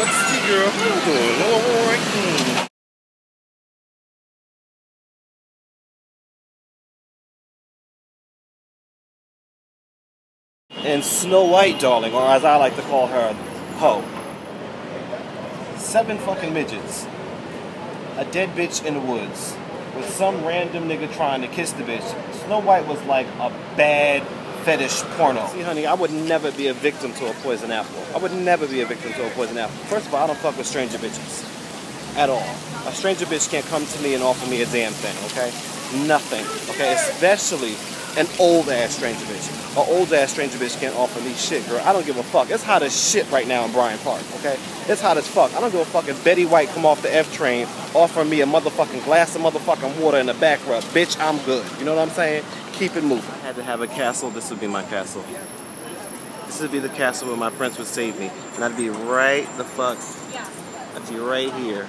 What's the girl? How you doing? All right. And Snow White, darling, or as I like to call her, Ho. 7 fucking midgets. A dead bitch in the woods. With some random nigga trying to kiss the bitch. Snow White was like a bad fetish porno. See, honey, I would never be a victim to a poison apple. I would never be a victim to a poison apple. First of all, I don't fuck with stranger bitches. At all. A stranger bitch can't come to me and offer me a damn thing, okay? Nothing, okay? Especially an old-ass stranger bitch. An old-ass stranger bitch can't offer me shit, girl. I don't give a fuck. It's hot as shit right now in Bryant Park, okay? It's hot as fuck. I don't give a fuck if Betty White come off the F train offering me a motherfucking glass of motherfucking water in the back rub. Bitch, I'm good. You know what I'm saying? Keep it moving. I had to have a castle. This would be my castle. This would be the castle where my prince would save me. And I'd be right the fuck. I'd be right here.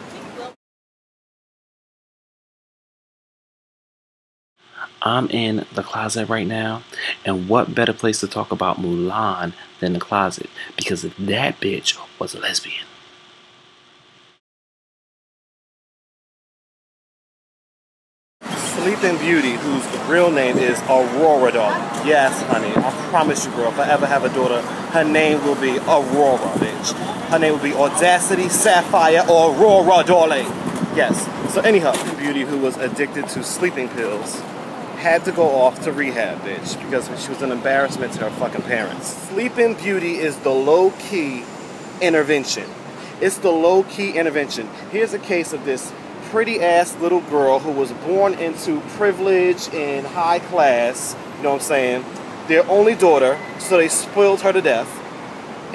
I'm in the closet right now, and what better place to talk about Mulan than the closet? Because that bitch was a lesbian. Sleeping Beauty, whose real name is Aurora, darling. Yes, honey, I promise you, girl, if I ever have a daughter, her name will be Aurora, bitch. Her name will be Audacity, Sapphire, Aurora, darling. Yes. So anyhow, Beauty, who was addicted to sleeping pills, had to go off to rehab, bitch, because she was an embarrassment to her fucking parents. Sleeping Beauty is the low-key intervention. It's the low-key intervention. Here's a case of this pretty-ass little girl who was born into privilege and high class, you know what I'm saying, their only daughter, so they spoiled her to death,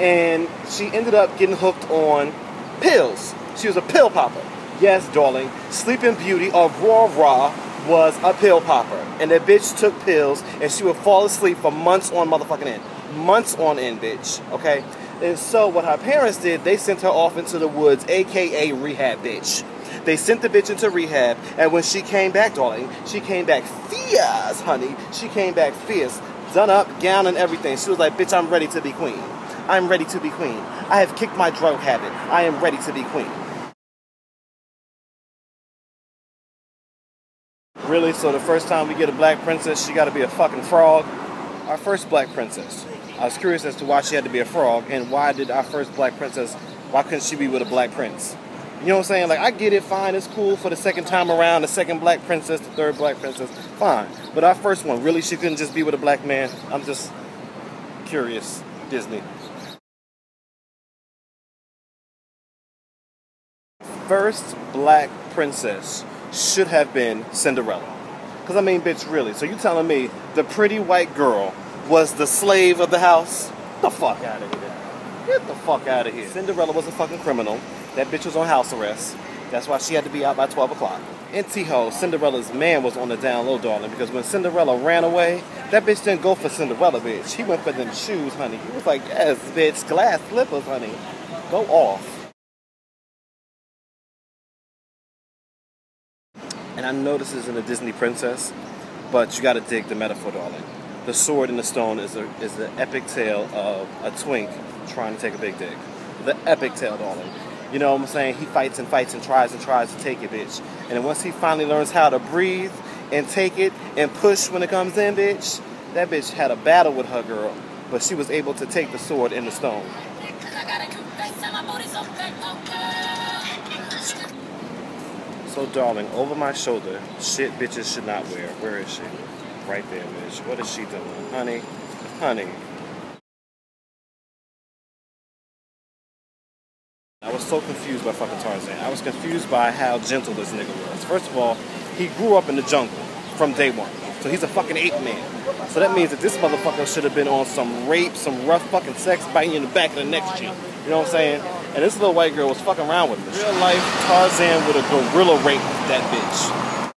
and she ended up getting hooked on pills. She was a pill popper. Yes, darling, Sleeping Beauty, Aurora, was a pill popper, and that bitch took pills, and she would fall asleep for months on motherfucking end. Months on end, bitch, okay? And so what her parents did, they sent her off into the woods, aka rehab, bitch. They sent the bitch into rehab, and when she came back, darling, she came back fierce, honey. She came back fierce, done up, gown and everything. She was like, bitch, I'm ready to be queen. I'm ready to be queen. I have kicked my drug habit. I am ready to be queen. Really? So the first time we get a black princess, she got to be a fucking frog? Our first black princess. I was curious as to why she had to be a frog, and why did our first black princess, why couldn't she be with a black prince? You know what I'm saying? Like, I get it, fine, it's cool for the second time around, the second black princess, the third black princess, fine. But our first one, really, she couldn't just be with a black man? I'm just curious. Disney. First black princess should have been Cinderella. Because, I mean, bitch, really. So you telling me the pretty white girl was the slave of the house? Get the fuck out of here. Get the fuck out of here. Cinderella was a fucking criminal. That bitch was on house arrest. That's why she had to be out by 12 o'clock. In T-Ho, Cinderella's man was on the down low, darling, because when Cinderella ran away, that bitch didn't go for Cinderella, bitch. He went for them shoes, honey. He was like, yes, bitch, glass slippers, honey. Go off. And I know this isn't a Disney princess, but you gotta dig the metaphor, darling. The sword and the stone is the epic tale of a twink trying to take a big dig. The epic tale, darling. You know what I'm saying? He fights and fights and tries to take it, bitch. And then once he finally learns how to breathe and take it and push when it comes in, bitch, that bitch had a battle with her girl, but she was able to take the sword and the stone. So, darling, over my shoulder, shit bitches should not wear. Where is she? Right there, bitch. What is she doing? Honey? Honey. I was so confused by fucking Tarzan. I was confused by how gentle this nigga was. First of all, he grew up in the jungle from day one. So he's a fucking ape man. So that means that this motherfucker should have been on some rape, some rough fucking sex, biting you in the back of the neck shit. You know what I'm saying? And this little white girl was fucking around with him. Real life, Tarzan would have gorilla raped that bitch.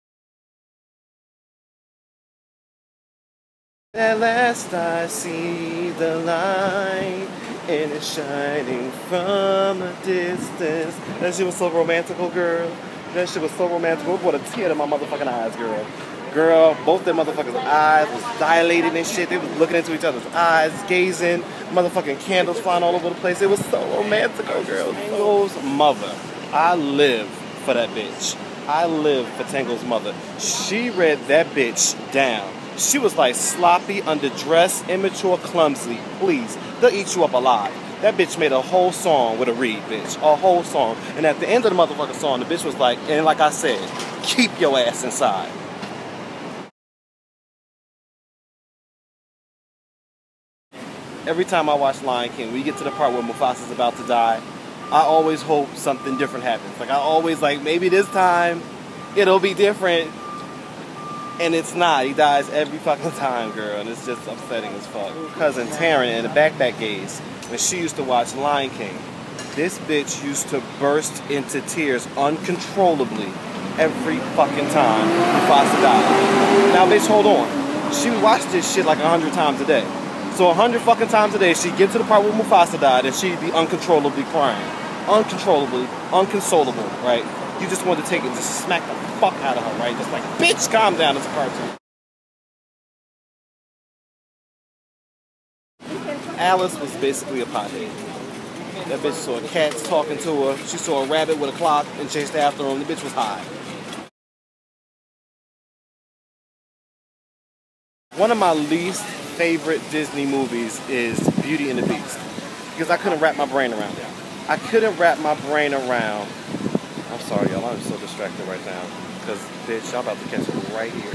At last I see the light, and it's shining from a distance. That shit was so romantical, girl. That shit was so romantical. It brought a tear to my motherfucking eyes, girl. Girl, both their motherfuckers' eyes was dilated and shit. They was looking into each other's eyes, gazing. Motherfucking candles flying all over the place. It was so romantic, girl. Tangled's mother. I live for that bitch. I live for Tangled's mother. She read that bitch down. She was like sloppy, underdressed, immature, clumsy. Please, they'll eat you up alive. That bitch made a whole song with a reed, bitch. A whole song. And at the end of the motherfucking song, the bitch was like, and like I said, keep your ass inside. Every time I watch Lion King, we get to the part where Mufasa's about to die, I always hope something different happens. Like, I always like, maybe this time it'll be different. And it's not. He dies every fucking time, girl. And it's just upsetting as fuck. Cousin Taryn in the backpack days, when she used to watch Lion King, this bitch used to burst into tears uncontrollably every fucking time Mufasa died. Now, bitch, hold on. She watched this shit like 100 times a day. So 100 fucking times a day, she'd get to the part where Mufasa died, and she'd be uncontrollably crying. Uncontrollably, unconsolable, right? You just wanted to take it and just smack the fuck out of her, right? Just like, bitch, calm down, it's a cartoon. Alice was basically a pothead. That bitch saw cats talking to her. She saw a rabbit with a clock and chased after him. The bitch was high. One of my least favorite Disney movies is Beauty and the Beast, because I couldn't wrap my brain around it. I couldn't wrap my brain around. I'm sorry, y'all. I'm so distracted right now. Because, bitch, y'all about to catch it right here.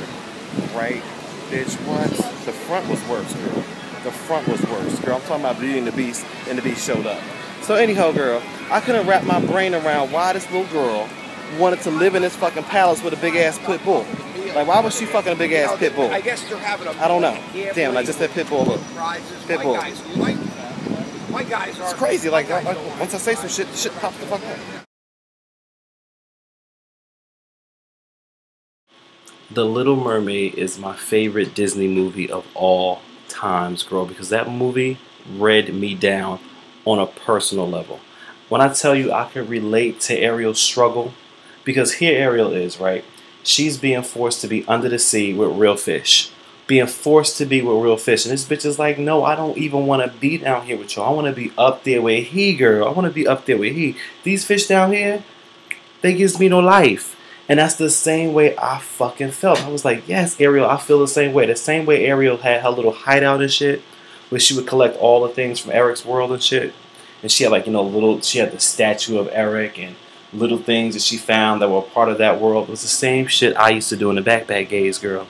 Right? Bitch, what? The front was worse, girl. The front was worse, girl. I'm talking about Beauty and the Beast, and the Beast showed up. So, anyhow, girl, I couldn't wrap my brain around why this little girl wanted to live in this fucking palace with a big-ass pit bull. Like, why was she fucking a big-ass pit bull? I guess they're having a... I don't know. Damn, I just said pit bull. Look. Pit bull. My guys are... It's crazy. Like, once I say some shit, shit pops the fuck up. The Little Mermaid is my favorite Disney movie of all times, girl, because that movie read me down on a personal level. When I tell you I can relate to Ariel's struggle, because here Ariel is, right? She's being forced to be under the sea with real fish. Being forced to be with real fish. And this bitch is like, no, I don't even want to be down here with you. I want to be up there with he, girl. I want to be up there with he. These fish down here, they gives me no life. And that's the same way I fucking felt. I was like, yes, Ariel, I feel the same way. The same way Ariel had her little hideout and shit, where she would collect all the things from Eric's world and shit. And she had like, you know, she had the statue of Eric and little things that she found that were part of that world. It was the same shit I used to do in the backpack gays, girl.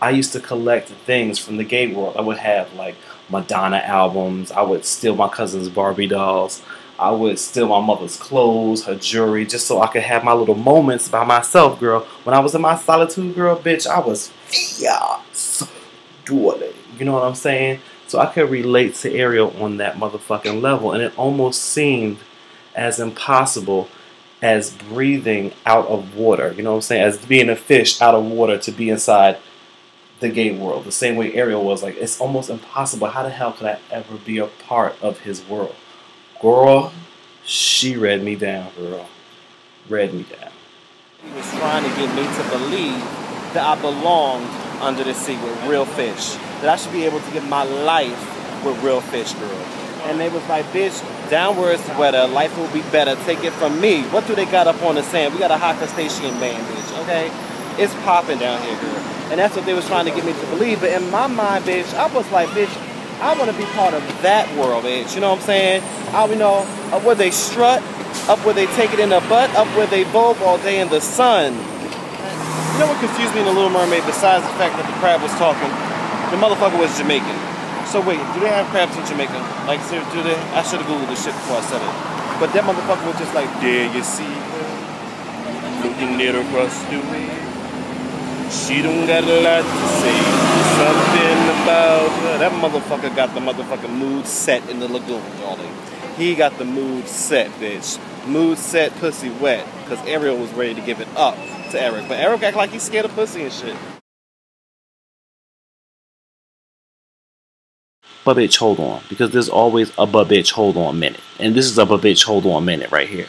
I used to collect things from the gay world. I would have like Madonna albums. I would steal my cousin's Barbie dolls. I would steal my mother's clothes, her jewelry, just so I could have my little moments by myself, girl. When I was in my solitude, girl, bitch, I was doing it. You know what I'm saying? So I could relate to Ariel on that motherfucking level. And it almost seemed as impossible as breathing out of water. You know what I'm saying? As being a fish out of water to be inside the gay world. The same way Ariel was. Like, it's almost impossible. How the hell could I ever be a part of his world? Girl, she read me down, girl. Read me down. He was trying to get me to believe that I belonged under the sea with real fish. That I should be able to get my life with real fish, girl. And they was like, bitch, down where it's wetter, life will be better. Take it from me. What do they got up on the sand? We got a hot crustacean man, bitch, okay? It's popping down here, girl. And that's what they was trying to get me to believe. But in my mind, bitch, I was like, bitch, I want to be part of that world, bitch. You know what I'm saying? Up where they strut, up where they take it in the butt, up where they vogue all day in the sun. You know what confused me in The Little Mermaid, besides the fact that the crab was talking? The motherfucker was Jamaican. So wait, do they have crabs in Jamaica? Like, do they? I should have Googled this shit before I said it. But that motherfucker was just like, there you see her, looking at across the way. She don't got a lot to say, something about her. That motherfucker got the motherfucking mood set in the lagoon, darling. He got the mood set, bitch. Mood set, pussy wet. Because Ariel was ready to give it up to Eric. But Eric act like he's scared of pussy and shit. But bitch, hold on. Because there's always a but bitch, hold on minute. And this is a but bitch, hold on minute right here.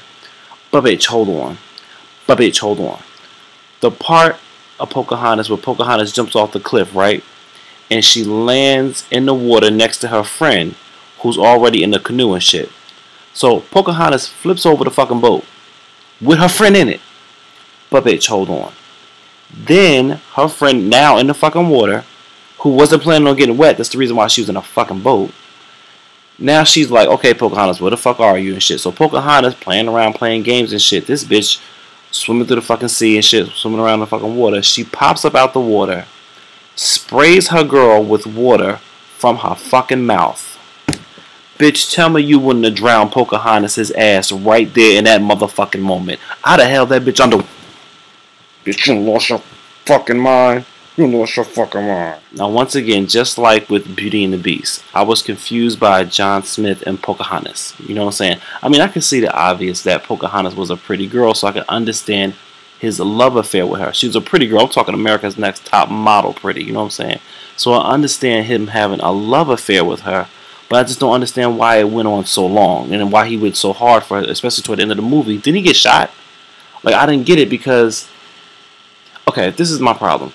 But bitch, hold on. But bitch, hold on. The part of Pocahontas where Pocahontas jumps off the cliff, right? And she lands in the water next to her friend who's already in the canoe and shit. So Pocahontas flips over the fucking boat with her friend in it. But bitch, hold on. Then her friend, now in the fucking water, who wasn't planning on getting wet, that's the reason why she was in a fucking boat. Now she's like, okay, Pocahontas, where the fuck are you and shit? So Pocahontas playing around, playing games and shit. This bitch swimming through the fucking sea and shit, swimming around the fucking water. She pops up out the water, sprays her girl with water from her fucking mouth. Bitch, tell me you wouldn't have drowned Pocahontas' ass right there in that motherfucking moment. I'd have held that bitch under. Bitch, you lost your fucking mind. You lost your fucking mind. Now, once again, just like with Beauty and the Beast, I was confused by John Smith and Pocahontas. You know what I'm saying? I mean, I can see the obvious that Pocahontas was a pretty girl, so I can understand his love affair with her. She was a pretty girl. I'm talking America's Next Top Model pretty. You know what I'm saying? So I understand him having a love affair with her, but I just don't understand why it went on so long and why he went so hard for her, especially toward the end of the movie. Didn't he get shot? Like, I didn't get it because... Okay, this is my problem.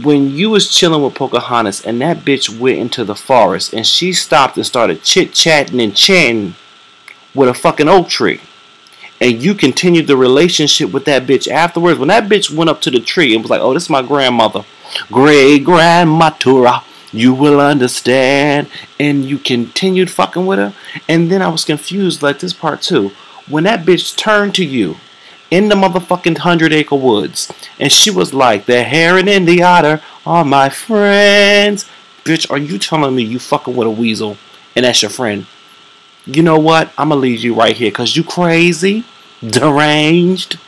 When you was chilling with Pocahontas and that bitch went into the forest and she stopped and started chit-chatting and chatting with a fucking oak tree, and you continued the relationship with that bitch afterwards, when that bitch went up to the tree and was like, oh, this is my grandmother, great-grandmatura, you will understand, and you continued fucking with her, and then I was confused like this part too. When that bitch turned to you in the motherfucking 100-acre woods, and she was like, the heron and the otter are my friends. Bitch, are you telling me you fucking with a weasel and that's your friend? You know what? I'm gonna leave you right here because you crazy, deranged.